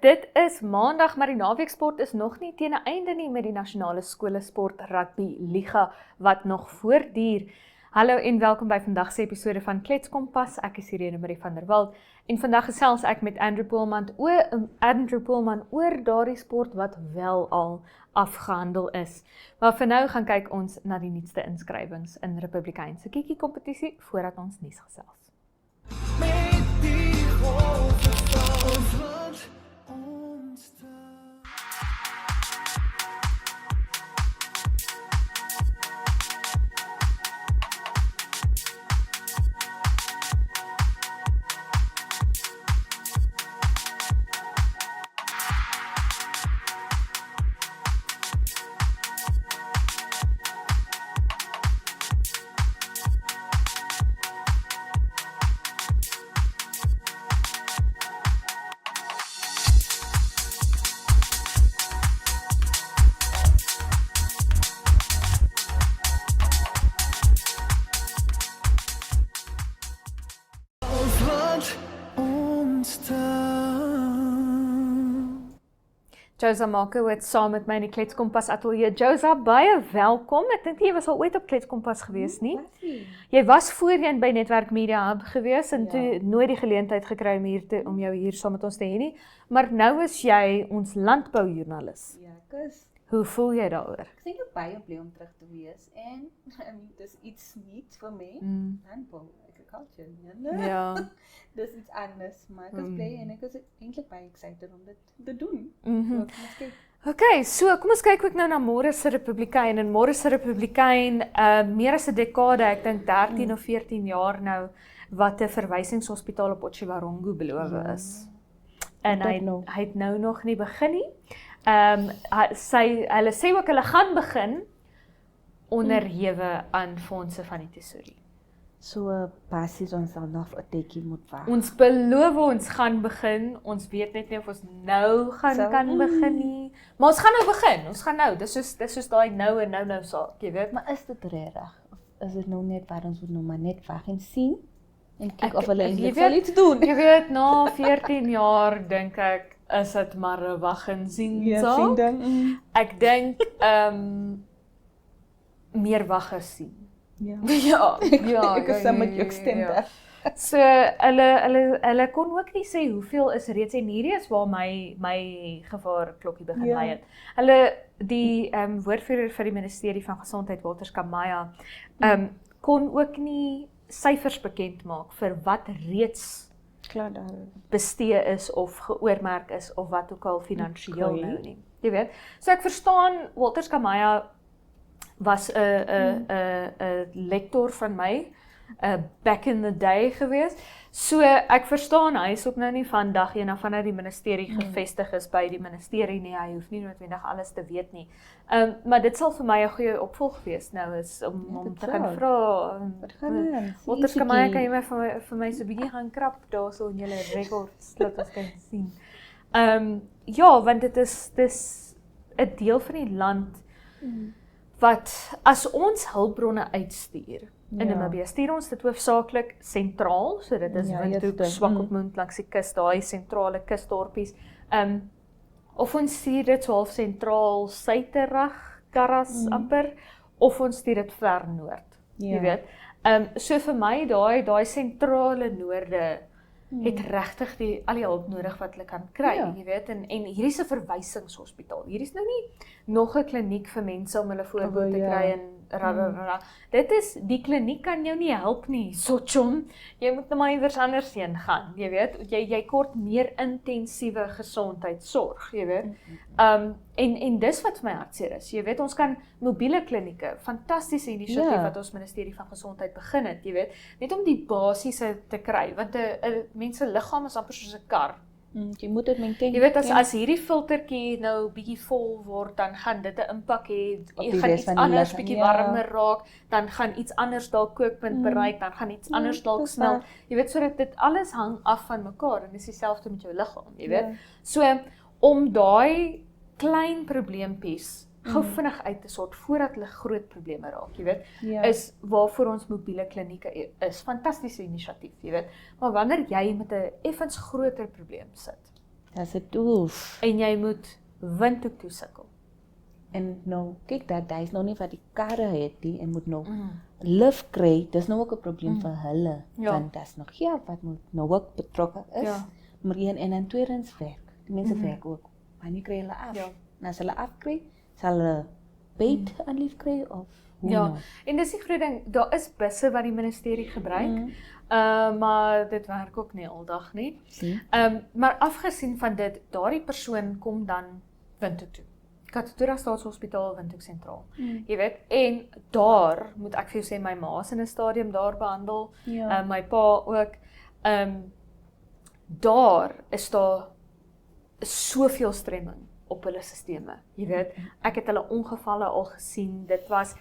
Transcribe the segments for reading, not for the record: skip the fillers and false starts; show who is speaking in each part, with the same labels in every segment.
Speaker 1: Dit is maandag, maar die naweeksport is nog nie teen 'n einde nie met die Nasionale Skole Sport Rugby Liga wat nog voortduur. Hallo en welkom by vandag se episode van Kletskompas. Ek is Irene Marie van der Walt en vandag gesels ek met Andrew Poelman oor daardie sport wat wel al afgehandel is. Maar vir nou gaan kyk ons na die nuutste inskrywings in Republikeinse Kiekie kompetisie voordat ons nuus gesels. Josa Makowitz saam met my in die Kletskompas ateljee. Josa, baie welkom. Ek dink jy was al ooit op Kletskompas gewees, nie? Jy was voorheen by Netwerk Media Hub gewees en toe nooit die geleentheid gekry om jou hier saam met ons te hê nie. Maar nou is jy ons landboujoernalis.
Speaker 2: Ja, ek is.
Speaker 1: Hoe voel jy daaroor?
Speaker 2: Ek dink ek baie bly om terug te wees en dis iets nuuts vir my. Landbou, agriculture,
Speaker 1: Ja.
Speaker 2: Dis iets anders, maar ek is bly en ek is eintlik baie excited om dit te doen.
Speaker 1: Mhm.
Speaker 2: So kom ons kyk.
Speaker 1: Okay, so kom ons kyk ook nou na môre se Republikein. En môre se Republikein, meer as 'n dekade, ek dink 13 of 14 jaar nou, wat 'n verwysingshospitaal op Otjiwarongo beloof is. En hy het nou nog nie begin nie. Hulle sê ook hulle gaan begin onderhewe aan fondse van die tesourie.
Speaker 2: So basies ons sal nog 'n tydjie moet wag.
Speaker 1: Ons beloof ons gaan begin. Ons weet net nie of ons nou kan begin nie. Maar ons gaan nou begin. Ons gaan nou. Dis soos daai nou en nou saak, jy weet.
Speaker 2: Maar is dit regtig? Of is dit nou net waar ons moet nou maar net wag en sien? En kyk of hulle eintlik wil iets doen.
Speaker 1: Jy weet, na 14 jaar dink ek is dit maar 'n wag en sien saak. Ek dink meer wag as sien.
Speaker 2: Ja.
Speaker 1: Ek
Speaker 2: is saam met jou stem daar.
Speaker 1: So hulle kon ook nie sê hoeveel is reeds en hierdie is waar my gevaar klokkie begin lui het. Hulle die woordvoerder vir die ministerie van Gesondheid Walter Skamaya kon ook nie syfers bekend maak vir wat reeds bestee is of geoormerk is of wat ook al finansiëel nou nie. Jy weet. So ek verstaan Walter Skamaya was 'n lektor van my back in the day gewees. So ek verstaan hy is ook nou nie van dag een af vanuit die ministerie gevestig is by die ministerie nie. Hy hoef nie noodwendig alles te weet nie. Maar dit sal vir my 'n goeie opvolg wees nou is om te gaan vra. Walter Skamaya, kan jy my vir my so 'n bietjie gaan krap daarso in julle rekords laat ons kan sien. Ja, want dit is 'n deel van die land wat as ons hulpbronne uitstuur in Namibië, stuur ons dit hoofsaaklik sentraal, so dit is Windhoek, Swakopmund langs die kus, daai sentrale kusdorpies. Of ons stuur dit so half sentraal Suiderag, Karas amper, of ons stuur dit ver noord. Jy weet. So vir my daai sentrale noorde het regtig al die hulp nodig wat hulle kan kry, jy weet, en hierdie is 'n verwysingshospitaal. Hierdie is nou nie nog 'n kliniek vir mense om hulle voorbeeld te kry en Dit is, die kliniek kan jou nie help nie, Sochom. Jy moet nou maar iewers anders heen gaan, jy weet. Jy kort meer intensiewe gesondheidsorg, jy weet. En dis wat vir my hartseer is. Jy weet, ons kan mobiele klinieke, fantastiese inisiatief wat ons ministerie van Gesondheid begin het, jy weet, net om die basiese te kry, want 'n mens se liggaam is amper soos 'n kar.
Speaker 2: Jy moet dit maintain.
Speaker 1: Jy weet, as hierdie filtertjie nou bietjie vol word, dan gaan dit 'n impak hê. Jy gaan iets anders bietjie warmer raak, dan gaan iets anders dalk kookpunt bereik, dan gaan iets anders dalk smelt. Jy weet, sodat dit alles hang af van mekaar en dis dieselfde met jou liggaam, jy weet. So om daai klein probleempies gou vinnig uit te sort voordat hulle groot probleme raak, jy weet, is waarvoor ons mobiele klinieke is. Fantastiese inisiatief, jy weet. Maar wanneer jy met 'n effens groter probleem sit,
Speaker 3: Dis dit oef.
Speaker 1: en jy moet windhoek toe sukkel.
Speaker 3: En nou, kyk dat hy is nou nie wat die karre het nie en moet nou lift kry, dis nou ook 'n probleem vir hulle,
Speaker 1: Ja.
Speaker 3: want daar's nog geld wat moet nou ook betrokke is.
Speaker 1: Ja.
Speaker 3: Maar en dan tweedens werk. Die mense werk ook. Wanneer kry hulle af?
Speaker 1: Ja.
Speaker 3: En as hulle afkry, sal hulle paid aanlief kry of hoe
Speaker 1: Ja,
Speaker 3: nou?
Speaker 1: en dis die groot ding, daar is busse wat die ministerie gebruik, maar dit werk ook nie aldag nie.
Speaker 3: Sien?
Speaker 1: Maar afgesien van dit, daardie persoon kom dan Windhoek toe. Katutura Staatshospitaal, Windhoek Sentraal. Jy weet, en daar moet ek vir jou sê, my ma's in 'n stadium daar behandel,
Speaker 3: Ja.
Speaker 1: my pa ook. Daar is daar soveel stremming op hulle sisteme. Jy weet, ek het hulle ongevalle al gesien. Dit was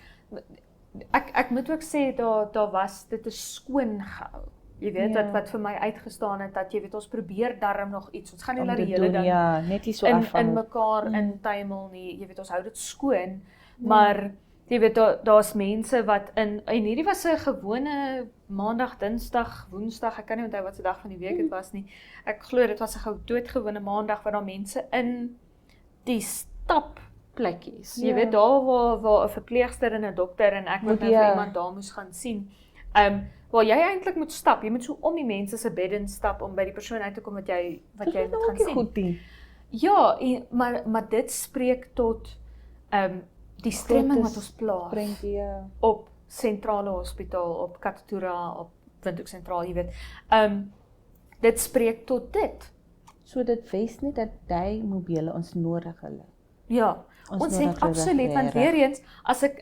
Speaker 1: ek moet ook sê daar was dit is skoon gehou. Jy weet
Speaker 3: Ja.
Speaker 1: wat vir my uitgestaan het dat jy weet ons probeer darm nog iets. Ons gaan nie
Speaker 3: Om
Speaker 1: laat
Speaker 3: te
Speaker 1: die hele
Speaker 3: doen,
Speaker 1: ding
Speaker 3: ja, net nie so
Speaker 1: in
Speaker 3: afval.
Speaker 1: mekaar intuimel nie. Jy weet ons hou dit skoon, maar jy weet daar's mense wat en hierdie was 'n gewone maandag, dinsdag, woensdag, ek kan nie onthou wat se dag van die week dit was nie. Ek glo dit was 'n doodgewone maandag waar daar mense in die stapplekkies. Jy
Speaker 3: Ja.
Speaker 1: weet daar waar 'n verpleegster en 'n dokter en ek wat nou vir iemand daar moes gaan sien. Waar jy eintlik moet stap. Jy moet so om die mense se bedde stap om by die persoon uit te kom wat jy moet gaan sien.
Speaker 3: Goed nie.
Speaker 1: Ja, maar dit spreek tot die stremming wat ons plaas
Speaker 3: Prentjie, ja.
Speaker 1: op sentrale hospitaal, op Katutura, op Windhoek Sentraal, jy weet. Dit spreek tot dit.
Speaker 3: So dit wys net dat die mobiele ons nodig hulle.
Speaker 1: Ja, ons
Speaker 3: nodig
Speaker 1: het
Speaker 3: hulle
Speaker 1: absoluut, want
Speaker 3: regtig.
Speaker 1: weer eens,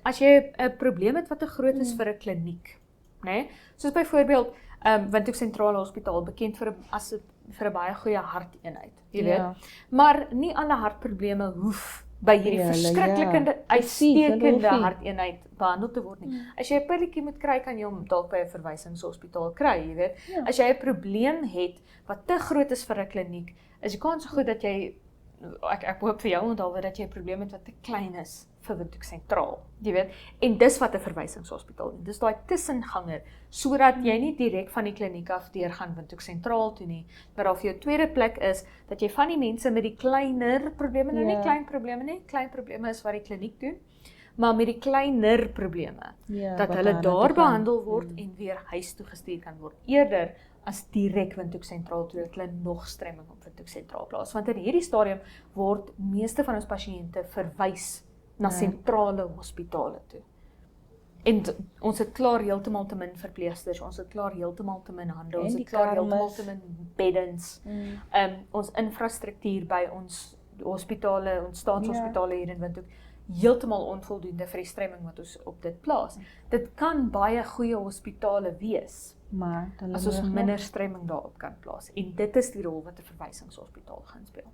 Speaker 1: as jy 'n probleem het wat te groot is vir 'n kliniek, né? Soos byvoorbeeld Windhoek Sentrale Hospitaal, bekend vir 'n baie goeie harteenheid, jy weet.
Speaker 3: Ja.
Speaker 1: Maar nie alle hartprobleme hoef by hierdie
Speaker 3: Ja,
Speaker 1: verskriklikende,
Speaker 3: Presies, hulle
Speaker 1: uitstekende
Speaker 3: hoef nie.
Speaker 1: harteenheid behandel te word nie. As jy 'n pilletjie moet kry, kan jy hom dalk by 'n verwysingshospitaal kry, jy weet.
Speaker 3: Ja.
Speaker 1: As jy 'n probleem het wat te groot is vir 'n kliniek, is die kans so goed dat jy ek hoop vir jou onthou dat jy 'n probleem het wat te klein is vir Windhoek Sentraal, jy weet. En dis wat 'n verwysingshospitaal doen. Dis daai tussenganger sodat jy nie direk van die kliniek af deurgaan Windhoek Sentraal toe nie, maar daar vir jou tweede plek is dat jy van die mense met die kleiner probleme, nou nie
Speaker 3: Ja.
Speaker 1: klein probleme nie, klein probleme is wat die kliniek doen, maar met die kleiner probleme
Speaker 3: Ja,
Speaker 1: dat
Speaker 3: wat
Speaker 1: hulle
Speaker 3: daar
Speaker 1: daar
Speaker 3: te gaan.
Speaker 1: behandel word en weer huis toe gestuur kan word, eerder as direk Windhoek Sentraal toe dat hulle nog stremming op Windhoek Sentraal plaas. Want in hierdie stadium word meeste van ons pasiënte verwys na sentrale hospitale toe. En ons het klaar heeltemal te min verpleegsters, ons het klaar heeltemal te min hande,
Speaker 3: En
Speaker 1: ons
Speaker 3: die
Speaker 1: het klaar
Speaker 3: karmes.
Speaker 1: heeltemal te min beddens. Ons infrastruktuur by ons hospitale, ons staatshospitale hier in Windhoek, heeltemal onvoldoende vir die stremming wat ons op dit plaas. Dit kan baie goeie hospitale wees,
Speaker 3: Maar hulle
Speaker 1: as ons
Speaker 3: nodig
Speaker 1: minder
Speaker 3: nog.
Speaker 1: stremming daarop kan plaas. En dit is die rol wat 'n verwysingshospitaal gaan speel.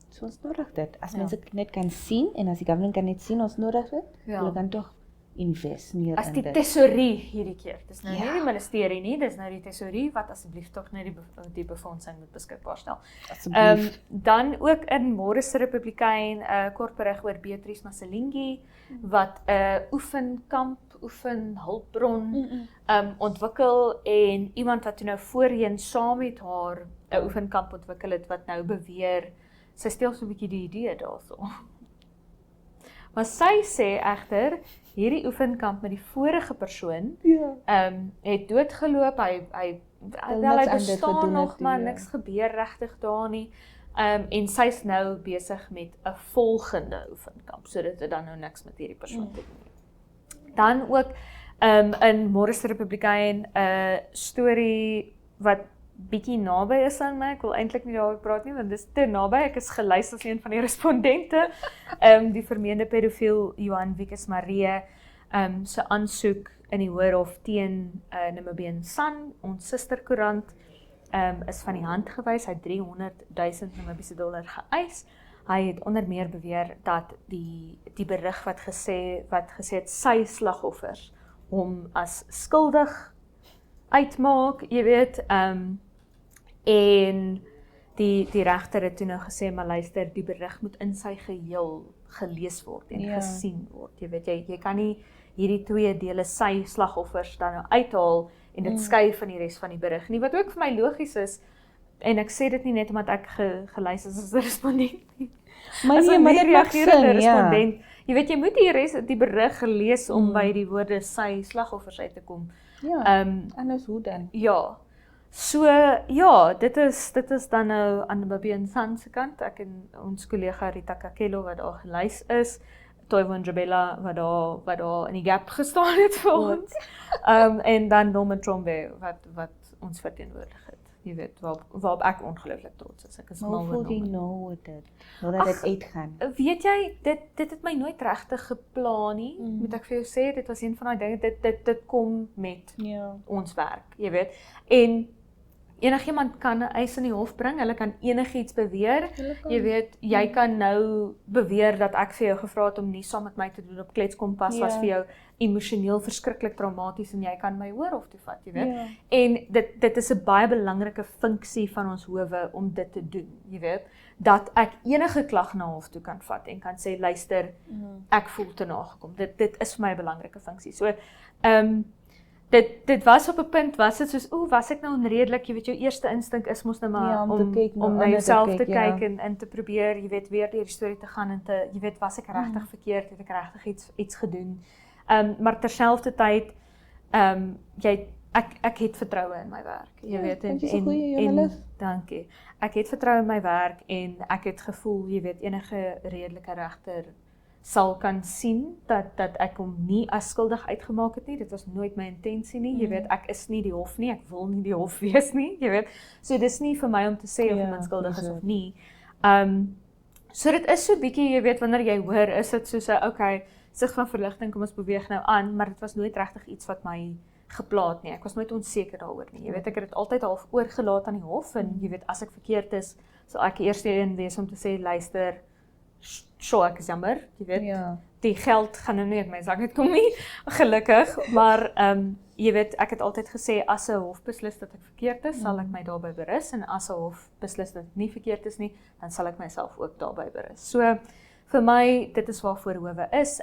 Speaker 3: So ons nodig dit. As
Speaker 1: Ja.
Speaker 3: mense net kan sien en as die government kan net sien ons nodig dit,
Speaker 1: Ja.
Speaker 3: hulle kan tog invest meer
Speaker 1: As
Speaker 3: in
Speaker 1: die
Speaker 3: dit.
Speaker 1: tesourie hierdie keer. Dis nou nie
Speaker 3: Ja.
Speaker 1: die ministerie nie, dis nou die tesourie wat asseblief tog net die befondsing moet beskikbaar stel.
Speaker 3: Asseblief.
Speaker 1: Dan ook in Môre se Republikein 'n kort berig oor Beatrice Maselingi wat 'n oefenhulpbron ontwikkel en iemand wat toe nou voorheen saam met haar 'n oefenkamp ontwikkel het wat nou beweer sy steel so 'n bietjie die idee daarso. Maar sy sê egter hierdie oefenkamp met die vorige persoon
Speaker 3: Ja.
Speaker 1: het doodgeloop. Hy
Speaker 3: Wil
Speaker 1: wel hy
Speaker 3: niks aan dit
Speaker 1: bestaan
Speaker 3: gedoen
Speaker 1: nog,
Speaker 3: het,
Speaker 1: maar
Speaker 3: ja.
Speaker 1: niks gebeur regtig daar nie. En sy's nou besig met 'n volgende oefenkamp, so dit het dan nou niks met hierdie persoon te doen nie. Dan ook in Môre se Republikein 'n storie wat bietjie naby is aan my. Ek wil eintlik nie daaroor praat nie want dis te naby. Ek is gelys as een van die respondente. Die vermeende pedofiel Johan Wikus Maree se aansoek in die Hoërhof teen Namibian Sun, ons susterkoerant, is van die hand gewys. Hy het 300,000 Namibiese dollar geëis. Hy het onder meer beweer dat die berig wat gesê het sy slagoffers hom as skuldig uitmaak, jy weet, en die regter het toe nou gesê, maar luister, die berig moet in sy geheel gelees word en
Speaker 3: Ja.
Speaker 1: gesien word. Jy weet, jy kan nie hierdie twee dele sy slagoffers dan nou uithaal en dit skei van die res van die berig nie. Wat ook vir my logies is, en ek sê dit nie net omdat ek gelys is as 'n respondent nie.
Speaker 3: Maar
Speaker 1: As
Speaker 3: nee,
Speaker 1: 'n
Speaker 3: maar dit maak
Speaker 1: reagerende
Speaker 3: sin, ja.
Speaker 1: respondent. Jy weet jy moet die berig gelees om by die woorde sy slagoffers uit te kom.
Speaker 3: Ja, anders hoe dan?
Speaker 1: Ja. So ja, dit is dan nou aan Babie San se kant. Ek en ons kollega Rita Kakelo wat daar gelys is, Toivo Njabela wat daar in die gap gestaan het vir ons. En dan Norman Trombe wat ons verteenwoordig het. Jy weet waarop ek ongelooflik trots is. Ek is mal oor
Speaker 3: Hoe voel jy nou oor dit? Hoe dat dit uitgaan?
Speaker 1: Weet jy, dit het my nooit regtig geplan nie, moet ek vir jou sê. Dit was een van daai dinge, dit kom met ons werk, jy weet. En enigiemand kan 'n eis in die hof bring, hulle kan enigiets beweer. Jy weet, jy kan nou beweer dat ek vir jou gevra het om nie saam met my te doen op Kletskompas was vir jou emosioneel verskriklik traumaties en jy kan my hof toe vat, jy weet. En dit is 'n baie belangrike funksie van ons howe om dit te doen, jy weet, dat ek enige klag na hof toe kan vat en kan sê luister, ek voel te nagekom. Dit is vir my 'n belangrike funksie. So Dit was op 'n punt, was dit soos, was ek nou onredelik, jy weet, jou eerste instink is mos nou maar om na jouself te kyk en te probeer, jy weet, weer deur die storie te gaan en te, jy weet, was ek regtig verkeerd, het ek regtig iets gedoen. Maar terselfdertyd, ek het vertroue in my werk, jy weet, en dankie. Ek het vertroue in my werk en ek het gevoel, jy weet, enige redelike regter sal kan sien dat ek hom nie as skuldig uitgemaak het nie. Dit was nooit my intensie nie. Jy weet, ek is nie die hof nie. Ek wil nie die hof wees nie, jy weet. So dis nie vir my om te sê of iemand skuldig is of nie. So dit is so bietjie, jy weet, wanneer jy hoor, is dit soos 'n okay, sig van verligting, kom ons beweeg nou aan, maar dit was nooit regtig iets wat my geplaat nie. Ek was nooit onseker daaroor nie. Jy weet, ek het dit altyd half oorgelaat aan die hof en jy weet, as ek verkeerd is, sal ek die eerste een wees om te sê, luister, ek is jammer, jy weet, die geld gaan nou nie uit my sak uitkom nie, gelukkig, maar jy weet, ek het altyd gesê, as 'n hof beslis dat ek verkeerd is, sal ek my daarby berus, en as 'n hof beslis dat ek nie verkeerd is nie, dan sal ek myself ook daarby berus. So, vir my, dit is waarvoor howe is,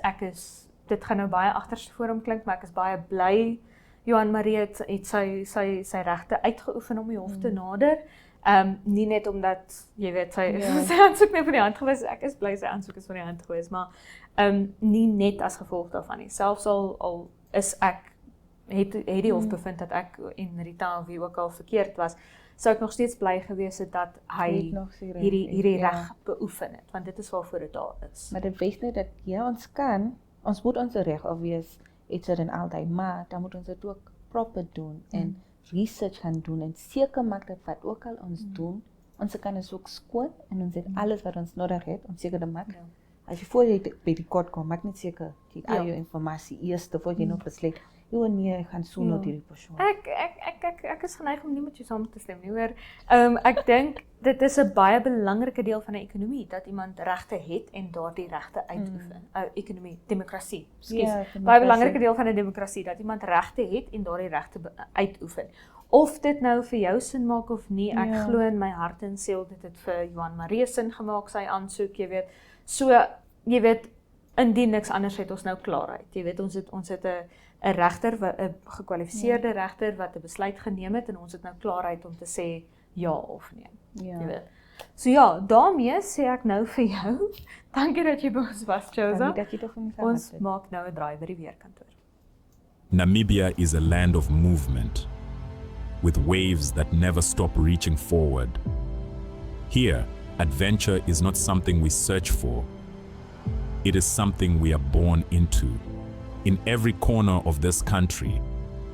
Speaker 1: dit gaan nou baie agterste voor hom klink, maar ek is baie bly, Johan Marie het sy regte uitgeoefen om die hof te nader, nie net omdat, jy weet, sy aansoek nie van die hand gewees, ek is bly sy aansoek is van die hand gewees, maar nie net as gevolg daarvan nie. Selfs al is het die hof bevind dat ek en Rita of wie ook al verkeerd was, sou ek nog steeds bly gewees het dat hy hierdie reg beoefen het, want dit is waarvoor dit daar is.
Speaker 3: Maar dit wys net dat ons moet ons reg obvious iets en altyd, maar dan moet ons dit ook proper doen en research gaan doen en seker maak dat wat ook al ons doen, ons kan is ook skoon en ons het alles wat ons nodig het om seker te maak. As jy voor jy by die kort kom, maak net seker jy al jou informasie eers voor jy nog besluit. Nee, ek gaan so na hierdie persoon.
Speaker 1: Ek is geneig om nie met jou saam te stem nie, hoor. Ek dink dit is 'n baie belangrike deel van 'n ekonomie dat iemand regte het en daardie regte uitoefen. Ekonomie, demokrasie. Baie belangrike deel van 'n demokrasie dat iemand regte het en daardie regte uitoefen. Of dit nou vir jou sin maak of nie, ek glo in my hart en siel dit het vir Johan Marie sin gemaak sy aansoek, jy weet. So, jy weet, indien niks anders het ons nou klaarheid. Jy weet, ons het 'n regter, 'n gekwalifiseerde regter wat 'n besluit geneem het en ons het nou klaarheid om te sê ja of nee. Jy weet. So ja, daarmee sê ek nou vir jou, dankie dat jy by ons was, Josa. Ons maak nou 'n draai by die weerkantoor.
Speaker 4: Namibia is a land of movement, with waves that never stop reaching forward. Here, adventure is not something we search for. It is something we are born into. In every corner of this country,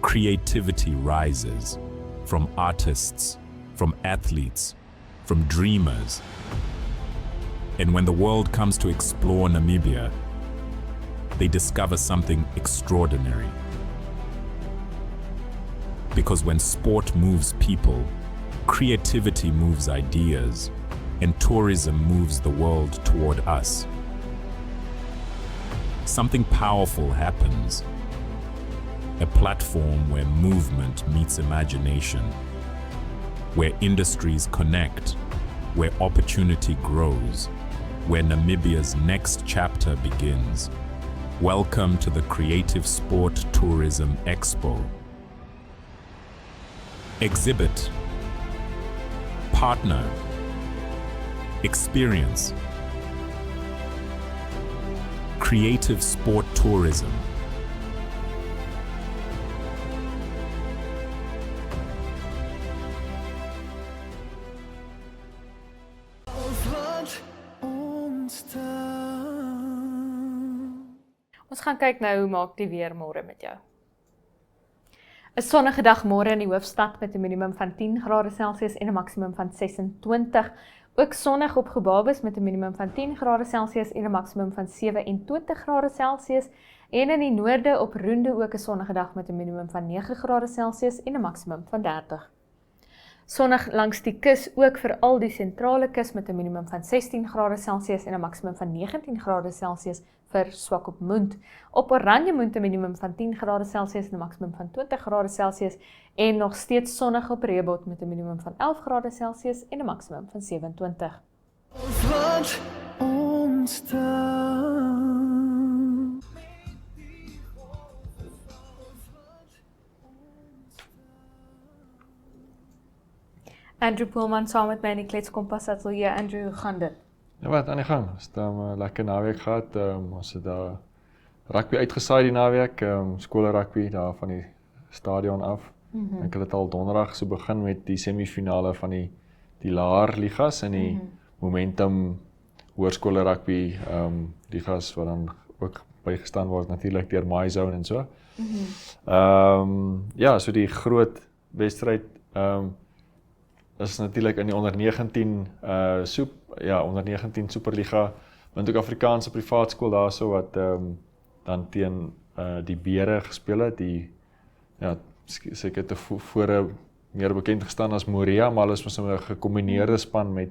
Speaker 4: creativity rises, from artists, from athletes, from dreamers. And when the world comes to explore Namibia, they discover something extraordinary. Because when sport moves people, creativity moves ideas, and tourism moves the world toward us. Something powerful happens. A platform where movement meets imagination, where industries connect, where opportunity grows, where Namibia's next chapter begins. Welcome to the Creative Sport Tourism Expo. Exhibit, partner, experience, creative sport tourism,
Speaker 1: Ons gaan kyk nou hoe maak die weer môre met jou. 'n Sonnige dag môre in die hoofstad met 'n minimum van 10 grade Celsius en 'n maksimum van 26. Ook sonnig op Gobabis met 'n minimum van 10 grade Celsius en 'n maksimum van 27 grade Celsius. En in die noorde op Roende ook 'n sonnige dag met 'n minimum van 9 grade Celsius en 'n maksimum van 30. Sonnig langs die kus ook vir al die sentrale kus met 'n minimum van 16 grade Celsius en 'n maksimum van 19 grade Celsius vir Swakopmund. Op Oranjemund 'n minimum van 10 grade Celsius en 'n maksimum van 20 grade Celsius en nog steeds sonnig op Reebot met 'n minimum van 11 grade Celsius en 'n maksimum van 27. Andrew Poelman saam met my in die Kletskompas ateljee. Andrew, hoe gaan dit?
Speaker 5: Ja, wat aan die gang. Ons het 'n lekker naweek gehad. Ons het daar rugby uitgesaai die naweek, skole rugby daar van die stadion af. Ek het al donderdag so begin met die semifinale van die laer ligas en die Momentum hoërskole rugby ligas wat dan ook bygestaan word natuurlik deur MyZone en so. Ja, so die groot wedstryd is natuurlik in die onder 19 onder 19 Superliga, want ook Afrikaanse privaat skool daarso wat dan teen die Beere gespeel het, die seker tevore meer bekend gestaan as Moria, maar hulle is mos 'n gekombineerde span met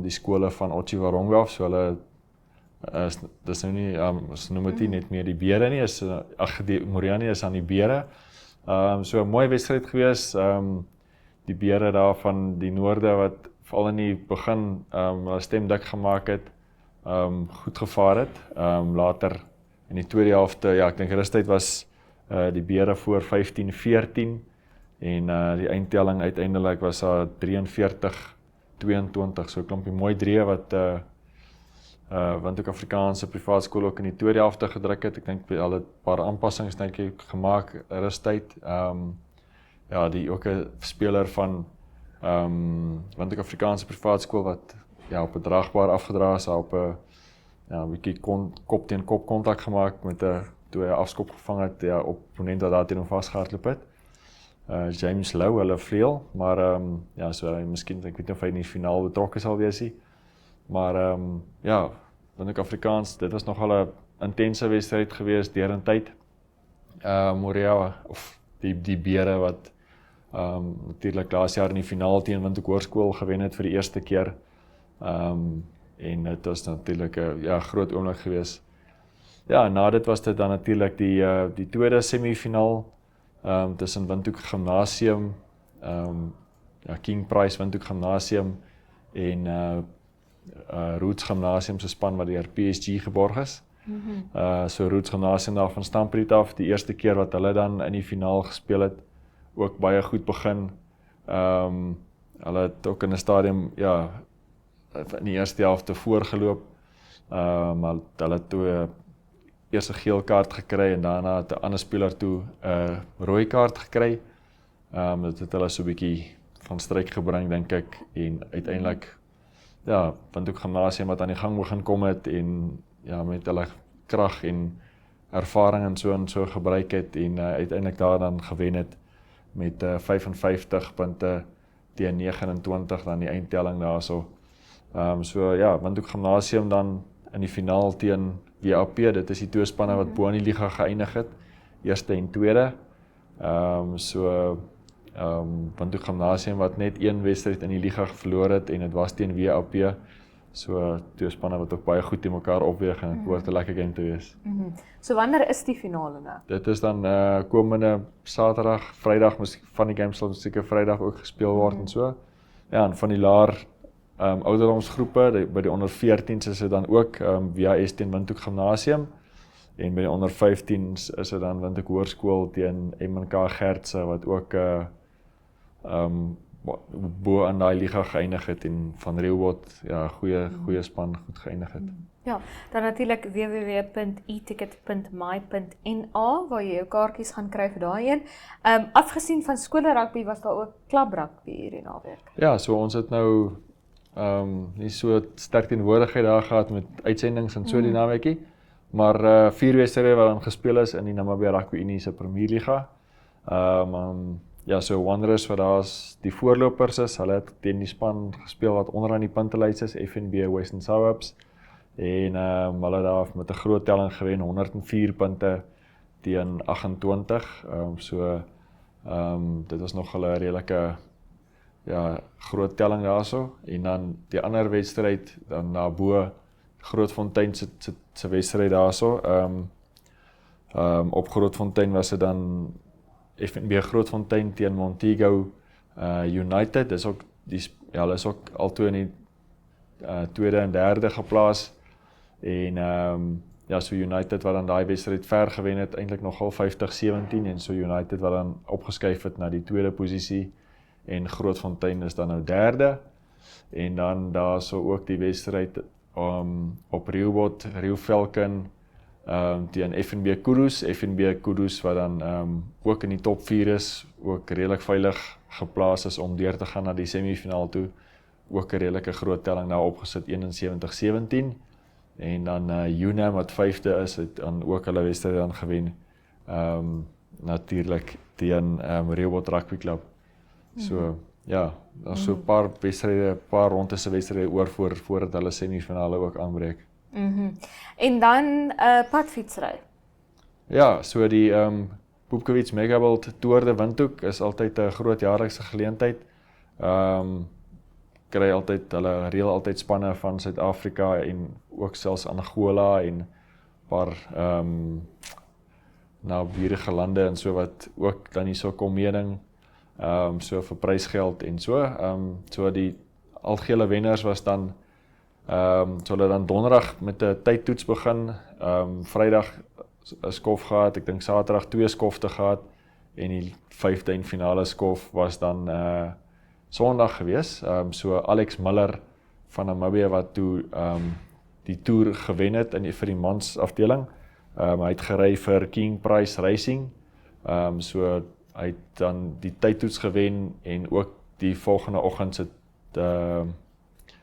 Speaker 5: die skole van Otjiwarongo af, so hulle dis nou nie ons noem dit net meer die Beere nie, die Moria nie is aan die Beere. So 'n mooi wedstryd gewees. Die Beere daar van die noorde wat veral in die begin hulle stem dik gemaak het, goed gevaar het. Later in die tweede helfte, ek dink rustyd was die Beere voor 15-14 en die eindtelling uiteindelik was daar 43-22, so 'n klompie mooi drie wat want ook Afrikaanse privaat skool ook in die tweede helfte gedruk het. Ek dink hulle het 'n paar aanpassings gemaak rustyd. Die ook 'n speler van want ook Afrikaanse privaat skool wat op 'n dragbaar afgedra is, op 'n bietjie kop teen kop kontak gemaak met 'n toe hy afskop gevang het, opponent wat daar teen hom vasgehardloop het. James Lou, hulle vleuel, maar so hy miskien, ek weet nie of hy in die finaal betrokke sal wees nie. Maar want ook Afrikaans, dit was nogal 'n intense wedstryd gewees deur in tyd. Moria of die Beere wat natuurlik laas jaar in die finaal teen Windhoek Hoërskool gewen het vir die eerste keer. En dit was natuurlik 'n groot oomblik gewees. Na dit was dit dan natuurlik die tweede semifinaal tussen Windhoek Gimnasium, King Price Windhoek Gimnasium en Roots Gimnasium se span wat deur PSG geborg is. So Roots Gimnasium daar van Stampriet af, die eerste keer wat hulle dan in die finaal gespeel het, ook baie goed begin. Hulle het ook in 'n stadium in die eerste helfte voorgeloop, maar hulle het toe eers 'n geel kaart gekry en daarna het 'n ander speler toe 'n rooi kaart gekry. Dit het hulle so 'n bietjie van stryk gebring dink ek, en uiteindelik want ook Gimnasium wat aan die gang begin kom het en met hulle krag en ervaring en so gebruik het en uiteindelik daar dan gewen het met 55 punte teen 29 dan die eindtelling daarso. Want ook Gimnasium dan in die finaal teen WAP, dit is die twee spanne wat bo in die liga geëindig het, eerste en tweede. Want ook Gimnasium wat net een wedstryd in die liga verloor het en dit was teen WAP. So twee spanne wat ook baie goed teen mekaar opweeg en dit behoort 'n lekker game te wees.
Speaker 1: So wanneer is die finale nou?
Speaker 5: Dit is dan komende Saterdag, Vrydag, van die games sal seker Vrydag ook gespeel word en so. En van die laer ouderdomsgroepe, by die onder 14's is dit dan ook WAS teen Windhoek Gimnasium en by die onder 15's is dit dan Windhoek Hoërskool teen MNK Gertse wat ook bo aan daai liga geëindig het en van Reelwood ja goeie span goed geëindig het.
Speaker 1: Ja, dan natuurlik www.eticket.my.na waar jy jou kaartjies gaan kry vir daai een. Afgesien van skole rugby was daar ook klub rugby hierdie naweek.
Speaker 5: Ja, so ons het nou nie so sterk teenwoordigheid daar gehad met uitsendings en so die naweekie, maar 4 wedstryde wat dan gespeel is in die Namibia Rugby Unie se Premierliga. Ja, so Wanderers wat daar's die voorlopers is, hulle het teen die span gespeel wat onderaan die puntelys is, FNB Western Suburbs. En hulle daar met 'n groot telling gewen, 104 punte teen 28. Dit was nog 'n redelike groot telling daarso. En dan die ander wedstryd dan daarbo Grootfontein se wedstryd daarso. Op Grootfontein was dit dan FNB Grootfontein teen Montego United. Dis ook hulle is ook altoe in die tweede en derde geplaas. En so United wat dan daai wedstryd ver gewen het, eintlik nogal 50-17 en so United wat dan opgeskuif het na die tweede posisie en Grootfontein is dan nou derde. En dan daar so ook die wedstryd op Reelwood, Rio Falcon teen FNB Kudus wat dan ook in die top 4 is, ook redelik veilig geplaas is om deur te gaan na die semifinaal toe. Ook 'n redelike groot telling daar opgesit 71-17. En dan UNAM wat 5de is, het dan ook hulle wedstryd dan gewen. Natuurlik teen Reelwood Rugby Club. So ja, daar's so 'n paar wedstryde, 'n paar rondes se wedstryde oor voordat hulle semifinale ook aanbreek.
Speaker 1: En dan padfietsry.
Speaker 5: Ja, so die Boepkewits Megabult Tour de Windhoek is altyd 'n groot jaarlikse geleentheid. Hulle reël altyd spanne van Suid-Afrika en ook selfs Angola en 'n paar naburige lande en so wat ook dan hierso kom meeding. So vir prysgeld en so. So die algehele wenners was dan so hulle dan donderdag met 'n tydtoets begin. Vrydag 'n skof gehad, ek dink Saterdag 2 skofte gehad en die 5de en finale skof was dan Sondag gewees. So Alex Miller van Namibia wat toe die toer gewen het vir die mans afdeling. Hy het gery vir King Price Racing. So hy het dan die tydtoets gewen en ook die volgende oggend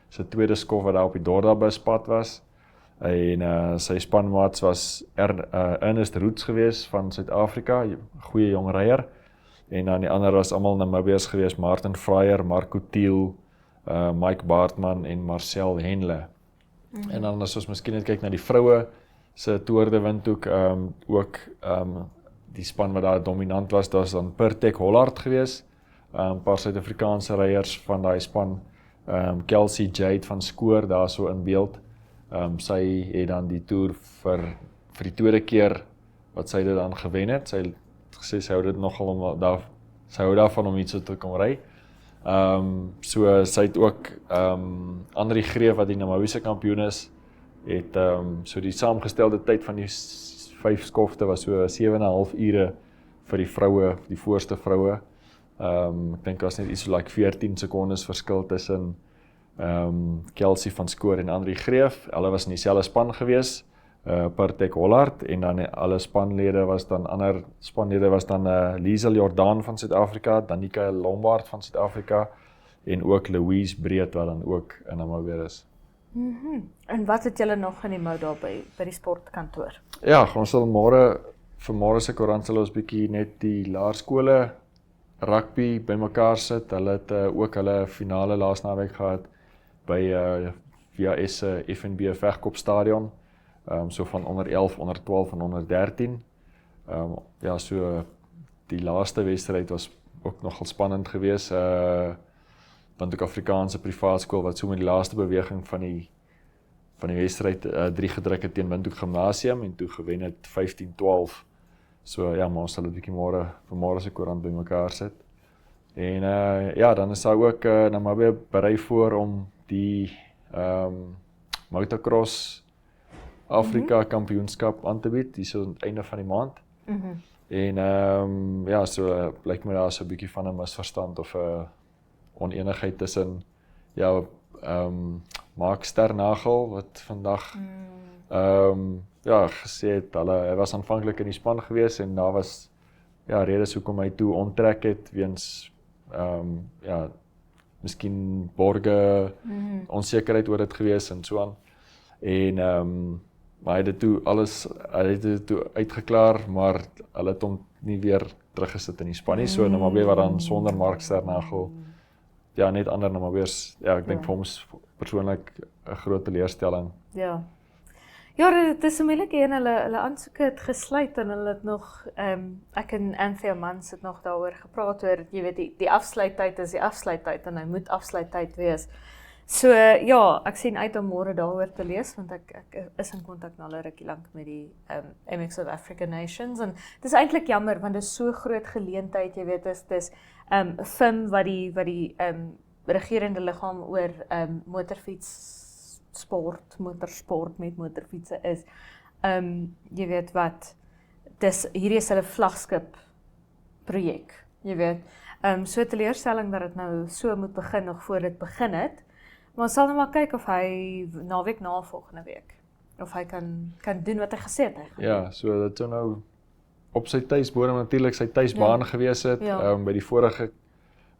Speaker 5: se tweede skof wat daar op die Dordabus pad was. En sy spanmaats was Ernest Roots gewees van Suid-Afrika, goeie jong ryer. En dan die ander was almal Namibiërs gewees, Martin Fryer, Marco Thiel, Mike Baartman en Marcel Henle. En dan as ons miskien net kyk na die vroue se Tour de Windhoek, ook die span wat daar dominant was, daar's dan Pertek Hollard gewees, 'n paar Suid-Afrikaanse ryers van daai span, Kelsey Jade van Skoor daar so in beeld. Sy het dan die toer vir die tweede keer wat sy dit dan gewen het. Sy het gesê sy hou dit nogal sy hou daarvan om iets te kom ry. So sy het ook Andri Greef wat die Namibiese kampioen is, het so die saamgestelde tyd van die 5 skofte was so 7,5 ure vir die vroue, die voorste vroue. Ek dink was net iets so like 14 sekondes verskil tussen Kelsey van Skoor en Andri Greef. Hulle was in dieselfde span gewees, Pertek Hollard, en dan alle spanlede was dan Liesel Jordan van Suid-Afrika, Danica Lombard van Suid-Afrika en ook Louise Breed wat dan ook in Namibia is.
Speaker 1: En wat het julle nog in die mou daar by die sportkantoor?
Speaker 5: Ja, ons sal vir môre se koerant sal ons bietjie net die laerskole rugby bymekaar sit. Hulle het ook hulle finale laas naweek gehad by VHS se FNB Vegkopstadion. So van onder 11, onder 12 en onder 13. Ja, so die laaste wedstryd was ook nogal spannend geweest. Windhoek Afrikaanse privaat skool wat so met die laaste beweging van die wedstryd 3 gedruk het teen Windhoek Gimnasium en toe gewen het 15-12. So ja, maar ons sal 'n bietjie vir môre se koerant bymekaar sit. En ja, dan is daar ook Namibia berei voor om die motocross Afrika kampioenskap aan te bied, dis aan die einde van die maand. En ja, so blyk my daar so 'n bietjie van 'n misverstand of onenigheid tussen ja, Mark Sternagel wat vandag ja, gesê het, hy was aanvanklik in die span gewees en daar was ja, redes hoekom hy toe onttrek het weens ja, miskien borge, onsekerheid oor dit gewees en so aan. En maar hy het dit toe uitgeklaar, maar hulle het hom nie weer teruggesit in die span nie, so Namabewa dan sonder Mark Sternagel, ja, net ander Namabeers, ja, ek dink vir hom is persoonlik 'n groot teleurstelling.
Speaker 1: Ja. Ja, dit is 'n moeilike een, hulle aansoeke het gesluit en hulle het nog, ek en Anthea Mans het nog daaroor gepraat oor, jy weet, die afsluittyd is die afsluittyd en hy moet afsluittyd wees. So ja, ek sien uit om môre daaroor te lees, want ek is in kontak nou al 'n rukkie lank met die MX of African Nations, en dit is eintlik jammer, want dit is so groot geleentheid, jy weet, dis FIM wat die regerende liggaam oor motorsport met motorfietsse is, jy weet wat, hierdie is hulle vlaggenskap projek, jy weet, so teleurstelling dat dit nou so moet begin, nog voor dit begin het, maar ons sal nou maar kyk of hy naweek na volgende week, of hy kan doen wat hy gesê het.
Speaker 5: Ja, so dit sou nou op sy tuisbodem natuurlik sy tuisbaan gewees het, by die vorige,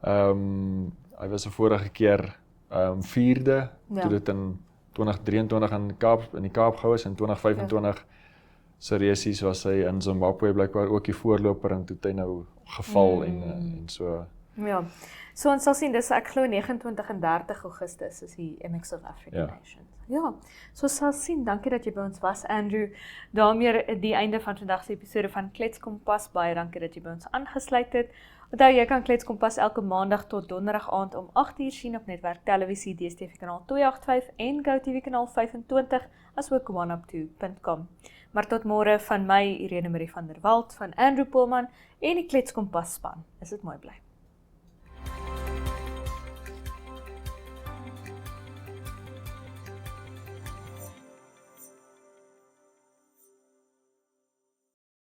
Speaker 5: hy was die vorige keer 4de, toe dit in 2023 in die Kaap gehou is, en 2025 se resies was hy in Zimbabwe blykbaar ook die voorloper, en toe het hy nou geval en so.
Speaker 1: Ja, so ons sal sien, dis ek glo 29 en 30 Augustus is die MX of African Nations. Ja, so ons sal sien, dankie dat jy by ons was, Andrew. Daarmee die einde van vandag se episode van Klets Kompas, baie dankie dat jy by ons aangesluit het. Onthou, jy kan Klets Kompas elke maandag tot donderdag aand om 8uur sien op Netwerk Televisie, DStv kanaal 285 en GoTV kanaal 25, asook oneup2.com. Maar tot môre van my, Irene Marie van der Walt, van Andrew Poelman en die Klets Kompas span. Is dit mooi bly.